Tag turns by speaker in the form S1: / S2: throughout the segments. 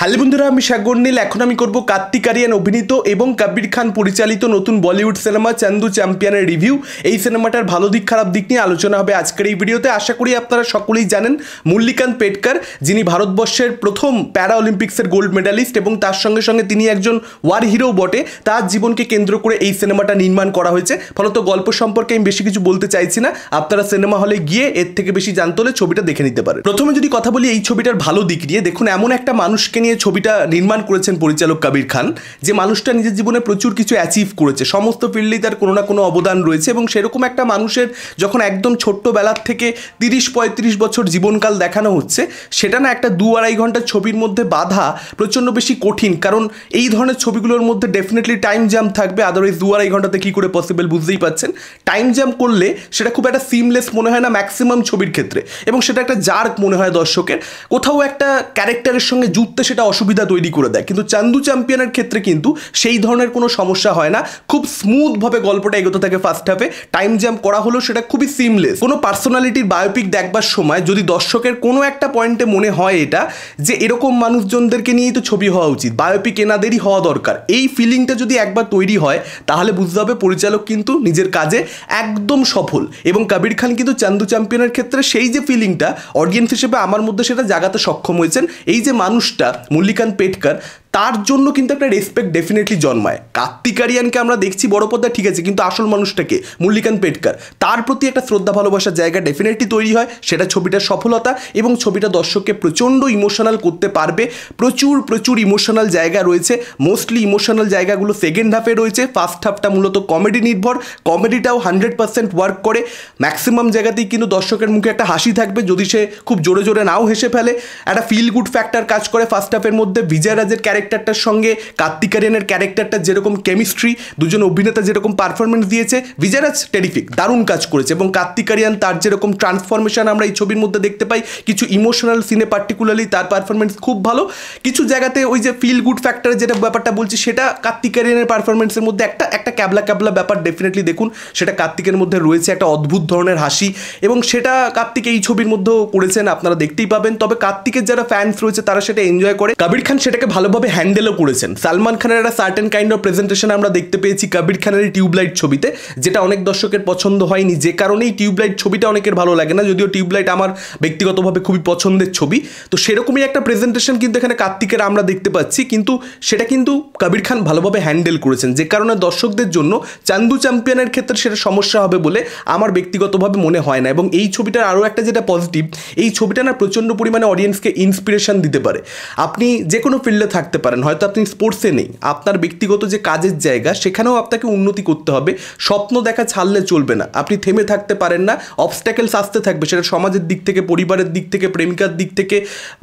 S1: Hello বন্ধুরা, আমি সাগর নীল। এখন আমি করব কার্তিক আরিয়ান অভিনীত এবং কবির খান পরিচালিত নতুন বলিউড সিনেমা চান্দু চ্যাম্পিয়নের রিভিউ। এই সিনেমাটার ভালো দিক খারাপ দিক নিয়ে আলোচনা হবে আজকের এই ভিডিওতে। আশা করি আপনারা সকলেই জানেন মল্লিকান্ত পেটকার, যিনি ভারতবর্ষের প্রথম প্যারা অলিম্পিক্সের গোল্ড মেডালিস্ট এবং তার সঙ্গে সঙ্গে তিনি একজন ওয়ার হিরো বটে। তার জীবনকে কেন্দ্র করে এই সিনেমাটা নির্মাণ করা হয়েছে। ফলত গল্প সম্পর্কে আমি বেশি কিছু বলতে চাইছি না, আপনারা সিনেমা হলে গিয়ে এর থেকে বেশি জানতে হলে ছবিটা দেখে নিতে পারেন। প্রথমে যদি কথা বলি এই ছবিটার ভালো দিক নিয়ে, দেখুন এমন একটা মানুষকে নিয়ে ছবিটা নির্মাণ করেছেন পরিচালক কবির খান, যে মানুষটা নিজের জীবনে প্রচুর কিছু অ্যাচিভ করেছে, সমস্ত ফিল্ডেই তার কোনো না কোনো অবদান রয়েছে এবং সেরকম একটা মানুষের যখন একদম ছোট্টবেলার থেকে 30-35 বছর জীবনকাল দেখানো হচ্ছে, সেটা না একটা 2-2.5 ঘন্টার ছবির মধ্যে বাধা প্রচণ্ড বেশি কঠিন। কারণ এই ধরনের ছবিগুলোর মধ্যে ডেফিনেটলি টাইম জ্যাম থাকবে, আদারওয়াইজ 2-2.5 ঘন্টাতে কী করে পসিবল বুঝতেই পাচ্ছেন। টাইম জ্যাম করলে সেটা খুব একটা সিমলেস মনে হয় না ম্যাক্সিমাম ছবির ক্ষেত্রে, এবং সেটা একটা জার্ক মনে হয় দর্শকের, কোথাও একটা ক্যারেক্টারের সঙ্গে জুড়তে সেটা অসুবিধা তৈরি করে দেয়। কিন্তু চান্দু চ্যাম্পিয়নের ক্ষেত্রে কিন্তু সেই ধরনের কোনো সমস্যা হয় না, খুব স্মুথভাবে গল্পটা এগোতে থাকে। ফার্স্ট হাফে টাইম জ্যাম করা হলো, সেটা খুবই সিমলেস। কোনো পার্সোনালিটির বায়োপিক দেখবার সময় যদি দর্শকের কোনো একটা পয়েন্টে মনে হয় এটা যে এরকম মানুষজনদেরকে নিয়েই তো ছবি হওয়া উচিত, বায়োপিক এনাদেরই হওয়া দরকার, এই ফিলিংটা যদি একবার তৈরি হয় তাহলে বুঝতে হবে পরিচালক কিন্তু নিজের কাজে একদম সফল। এবং কবির খান কিন্তু চান্দু চ্যাম্পিয়নের ক্ষেত্রে সেই যে ফিলিংটা অডিয়েন্স হিসেবে আমার মধ্যে সেটা জাগাতে সক্ষম হয়েছেন। এই যে মানুষটা মল্লিকান্ত পেটকার, তার জন্য কিন্তু একটা রেসপেক্ট ডেফিনেটলি জন্মায়। কার্তিক আরিয়ানকে আমরা দেখছি বড় পর্দা, ঠিক আছে, কিন্তু আসল মানুষটাকে মল্লিকান্ত পেটকার, তার প্রতি একটা শ্রদ্ধা ভালোবাসার জায়গা ডেফিনেটলি তৈরি হয়। সেটা ছবিটার সফলতা, এবং ছবিটা দর্শককে প্রচণ্ড ইমোশনাল করতে পারবে। প্রচুর ইমোশনাল জায়গা রয়েছে, মোস্টলি ইমোশনাল জায়গাগুলো সেকেন্ড হাফে রয়েছে। ফার্স্ট হাফটা মূলত কমেডি নির্ভর, কমেডিটাও 100% ওয়ার্ক করে। ম্যাক্সিমাম জায়গাতেই কিন্তু দর্শকের মুখে একটা হাসি থাকবে, যদি সে খুব জোরে জোরে নাও হেসে ফেলে। একটা ফিল গুড ফ্যাক্টর কাজ করে ফার্স্ট হাফের মধ্যে। বিজয় রাজের ক্যারেক্টারটার সঙ্গে কার্তিক আরিয়ানের ক্যারেক্টারটা যেরকম কেমিস্ট্রি, দুজন অভিনেতা যেরকম পারফরমেন্স দিয়েছে, বিজয় রাজ টেরিফিক, দারুণ কাজ করেছে। এবং কার্তিক আরিয়ান তার যেরকম ট্রান্সফরমেশন আমরা এই ছবির মধ্যে দেখতে পাই, কিছু ইমোশনাল সিনে পার্টিকুলারলি তার পারফরমেন্স খুব ভালো। কিছু জায়গাতে ওই যে ফিল গুড ফ্যাক্টরের যেটা ব্যাপারটা বলছি, সেটা কার্তিক আরিয়ানের পারফরমেন্সের মধ্যে একটা ক্যাবলা ব্যাপার ডেফিনেটলি দেখুন সেটা কার্তিকের মধ্যে রয়েছে, একটা অদ্ভুত ধরনের হাসি, এবং সেটা কার্তিক এই ছবির মধ্যেও করেছেন, আপনারা দেখতেই পাবেন। তবে কার্তিকের যারা ফ্যান্স রয়েছে তারা সেটা এনজয় করে। কবির খান সেটাকে ভালোভাবে হ্যান্ডেলও করেছেন। সালমান খানের একটা সার্টেন কাইন্ড অফ প্রেজেন্টেশন আমরা দেখতে পেয়েছি কবির খানের টিউবলাইট ছবিতে, যেটা অনেক দর্শকের পছন্দ হয়নি, যে কারণেই টিউবলাইট ছবিটা অনেকের ভালো লাগে না, যদিও টিউবলাইট আমার ব্যক্তিগতভাবে খুবই পছন্দের ছবি। তো সেরকমই একটা প্রেজেন্টেশন কিন্তু এখানে কার্তিকের আমরা দেখতে পাচ্ছি, কিন্তু সেটা কিন্তু কবির খান ভালোভাবে হ্যান্ডেল করেছেন, যে কারণে দর্শকদের জন্য চান্দু চ্যাম্পিয়নের ক্ষেত্রে সেটা সমস্যা হবে বলে আমার ব্যক্তিগতভাবে মনে হয় না। এবং এই ছবিটার আরও একটা যেটা পজিটিভ, এই ছবিটা না প্রচণ্ড পরিমাণে অডিয়েন্সকে ইন্সপিরেশন দিতে পারে। আপনি যে কোনো ফিল্ডে থাকতে পারেন, হয়তো আপনি স্পোর্টসে নেই, আপনার ব্যক্তিগত যে কাজের জায়গা সেখানেও আপনাকে উন্নতি করতে হবে। স্বপ্ন দেখা ছাড়লে চলবে না, আপনি থেমে থাকতে পারেন না, অবস্ট্যাকেলস আসতে থাকবে, সেটা সমাজের দিক থেকে, পরিবারের দিক থেকে, প্রেমিকার দিক থেকে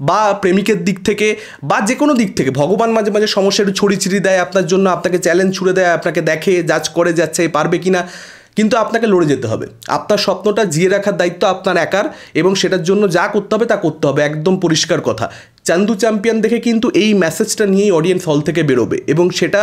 S1: বা প্রেমিকের দিক থেকে বা যে কোনো দিক থেকে। ভগবান মাঝে মাঝে সমস্যা একটু ছড়ি দেয় আপনার জন্য, আপনাকে চ্যালেঞ্জ ছুড়ে দেয়, আপনাকে দেখে জাজ করে যাচ্ছে পারবে কিনা, কিন্তু আপনাকে লড়ে যেতে হবে। আপনার স্বপ্নটা জিয়ে রাখার দায়িত্ব আপনার একার, এবং সেটার জন্য যা করতে হবে তা করতে হবে, একদম পরিষ্কার কথা। চান্দু চ্যাম্পিয়ন দেখে কিন্তু এই মেসেজটা নিয়েই অডিয়েন্স হল থেকে বেরোবে, এবং সেটা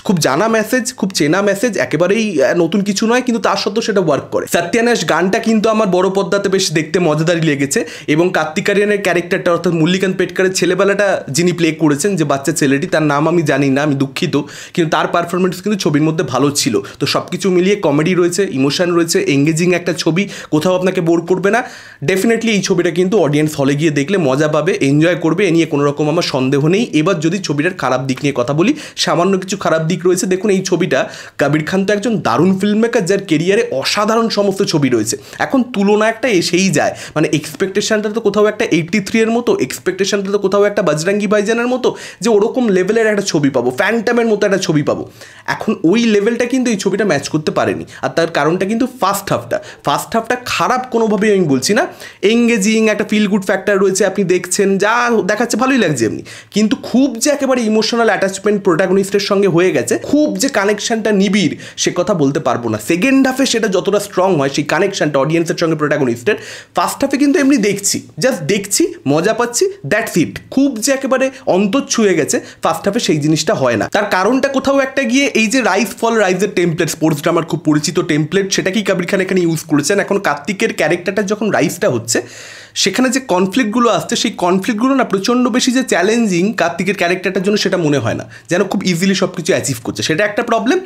S1: খুব জানা মেসেজ, খুব চেনা মেসেজ, একেবারেই নতুন কিছু নয়, কিন্তু তার সত্ত্বেও সেটা ওয়ার্ক করে। সত্যানাশ গানটা কিন্তু আমার বড় পর্দাতে বেশ দেখতে মজাদারই লেগেছে, এবং কার্তিক আরিয়ানের ক্যারেক্টারটা অর্থাৎ মল্লিকান্ত পেটকারের ছেলেবেলাটা যিনি প্লে করেছেন, যে বাচ্চা ছেলেটি, তার নাম আমি জানি না, আমি দুঃখিত, কিন্তু তার পারফরমেন্স কিন্তু ছবির মধ্যে ভালো ছিল। তো সব কিছু মিলিয়ে কমেডি রয়েছে, ইমোশন রয়েছে, এঙ্গেজিং একটা ছবি, কোথাও আপনাকে বোর করবে না। ডেফিনেটলি এই ছবিটা কিন্তু অডিয়েন্স হলে গিয়ে দেখলে মজা পাবে, এনজয় করবে, এ নিয়ে কোনো রকম আমার সন্দেহ নেই। এবার যদি ছবিটার খারাপ দিক নিয়ে কথা বলি, সামান্য কিছু খারাপ দিক রয়েছে। দেখুন এই ছবিটা, কবির খান তো একজন দারুণ ফিল্ম মেকার, যার কেরিয়ারে অসাধারণ সমস্ত ছবি রয়েছে। এখন তুলনা একটা এসেই যায়, মানে এক্সপেকটেশনটা তো কোথাও একটা 83 এর মতো, এক্সপেকটেশনটা তো কোথাও একটা বজরঙ্গি ভাইজানের মতো, যে ওরকম লেভেলের একটা ছবি পাবো, ফ্যান্টামের মতো একটা ছবি পাবো। এখন ওই লেভেলটা কিন্তু এই ছবিটা ম্যাচ করতে পারেনি, আর তার কারণটা কিন্তু ফার্স্ট হাফটা খারাপ কোনোভাবেই আমি বলছি না, এঙ্গেজিং একটা ফিল গুড ফ্যাক্টর রয়েছে, আপনি দেখছেন, যা দেখাচ্ছে ভালোই লাগছে এমনি, কিন্তু খুব যে একেবারে ইমোশনাল অ্যাটাচমেন্ট প্রোটাগনিস্টের সঙ্গে হয়ে গেছে, খুব যে কানেকশনটা নিবিড়, সে কথা বলতে পারবো না। সেকেন্ড হাফে সেটা যতটা স্ট্রং হয় সেই কানেকশনটা অডিয়েন্সের সঙ্গে প্রোটাগনিস্টের, ফার্স্ট হাফে কিন্তু এমনি জাস্ট দেখছি, মজা পাচ্ছি, দ্যাটস ইট। খুব যে একেবারে অন্তর ছুঁয়ে গেছে ফার্স্ট হাফে সেই জিনিসটা হয় না। তার কারণটা কোথাও একটা গিয়ে এই যে রাইজের টেমপ্লেট, স্পোর্টস ড্রামার খুব পরিচিত টেমপ্লেট, সেটাকেই কবির খান এখানে ইউজ করেছেন। এখন কার্তিকের ক্যারেক্টারটা যখন রাইজটা হচ্ছে, সেখানে যে কনফ্লিক্টগুলো আসছে সেই কনফ্লিক্টগুলো না প্রচণ্ড বেশি যে চ্যালেঞ্জিং কার্তিকের ক্যারেক্টারটার জন্য সেটা মনে হয় না, যেন খুব ইজিলি সব কিছু অ্যাচিভ করছে, সেটা একটা প্রবলেম।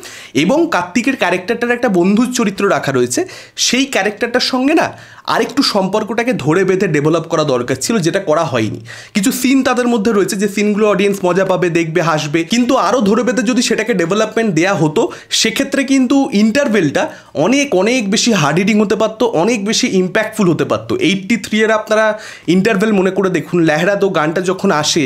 S1: এবং কার্তিকের ক্যারেক্টারটার একটা বন্ধুর চরিত্র রাখা রয়েছে, সেই ক্যারেক্টারটার সঙ্গে না আরেকটু সম্পর্কটাকে ধরে বেঁধে ডেভেলপ করা দরকার ছিল, যেটা করা হয়নি। কিছু সিন তাদের মধ্যে রয়েছে যে সিনগুলো অডিয়েন্স মজা পাবে, দেখবে, হাসবে, কিন্তু আরও ধরে বেঁধে যদি সেটাকে ডেভেলপমেন্ট দেওয়া হতো সেক্ষেত্রে কিন্তু ইন্টারভেলটা অনেক অনেক বেশি হার্ড হিটিং হতে পারতো, অনেক বেশি ইম্প্যাক্টফুল হতে পারতো। 83 এর আপনারা ইন্টারভেল মনে করে দেখুন, লেহরা দো গানটা যখন আসে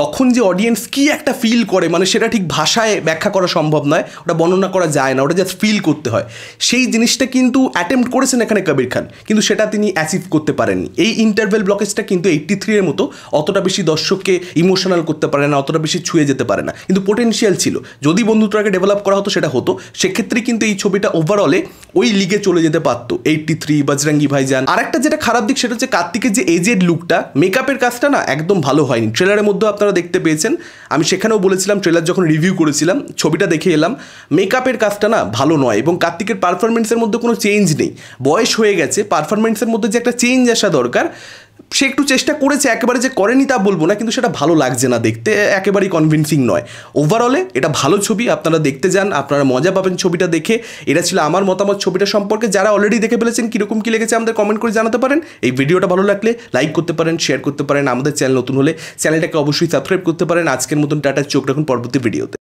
S1: তখন যে অডিয়েন্স কি একটা ফিল করে, মানে সেটা ঠিক ভাষায় ব্যাখ্যা করা সম্ভব নয়, ওটা বর্ণনা করা যায় না, ওটা জাস্ট ফিল করতে হয়। সেই জিনিসটা কিন্তু অ্যাটেম্প্ট করেছেন এখানে কবির খান, কিন্তু সেটা তিনি অ্যাচিভ করতে পারেননি। এই ইন্টারভেল ব্লকেজটা কিন্তু 83 এর মতো অতটা বেশি দর্শককে ইমোশনাল করতে পারে না, অতটা বেশি ছুঁয়ে যেতে পারে না, কিন্তু পোটেনশিয়াল ছিল। যদি বন্ধুত্বটাকে ডেভেলপ করা হতো সেটা হতো, সেক্ষেত্রে কিন্তু এই ছবিটা ওভারঅলে ওই লিগে চলে যেতে পারতো। 83, বজরঙ্গি ভাইজান। আর একটা যেটা খারাপ দিক সেটা হচ্ছে কার্তিকের যে এজেড লুকটা, মেকআপের কাজটা না একদম ভালো হয়নি। ট্রেলারের মধ্যে আপনারা দেখতে পেয়েছেন, আমি সেখানেও বলেছিলাম ট্রেলার যখন রিভিউ করেছিলাম, ছবিটা দেখে এলাম, মেকআপের কাজটা না ভালো নয়। এবং কার্তিকের পারফরমেন্সের মধ্যে কোনো চেঞ্জ নেই, বয়স হয়ে গেছে, পারফরমেন্সের মধ্যে যে একটা চেঞ্জ আসা দরকার, সে একটু চেষ্টা করেছে, একেবারে যে করেনি তা বলবো না, কিন্তু সেটা ভালো লাগছে না দেখতে, একেবারেই কনভিন্সিং নয়। ওভারঅলে এটা ভালো ছবি, আপনারা দেখতে যান, আপনারা মজা পাবেন ছবিটা দেখে। এটা ছিল আমার মতামত ছবিটা সম্পর্কে। যারা অলরেডি দেখে ফেলেছেন কীরকম কী লেগেছে আমাদের কমেন্ট করে জানাতে পারেন। এই ভিডিওটা ভালো লাগলে লাইক করতে পারেন, শেয়ার করতে পারেন, আমাদের চ্যানেল নতুন হলে চ্যানেলটাকে অবশ্যই সাবস্ক্রাইব করতে পারেন। আজকের মতন টাটা, চোখ রাখুন পরবর্তী ভিডিওতে।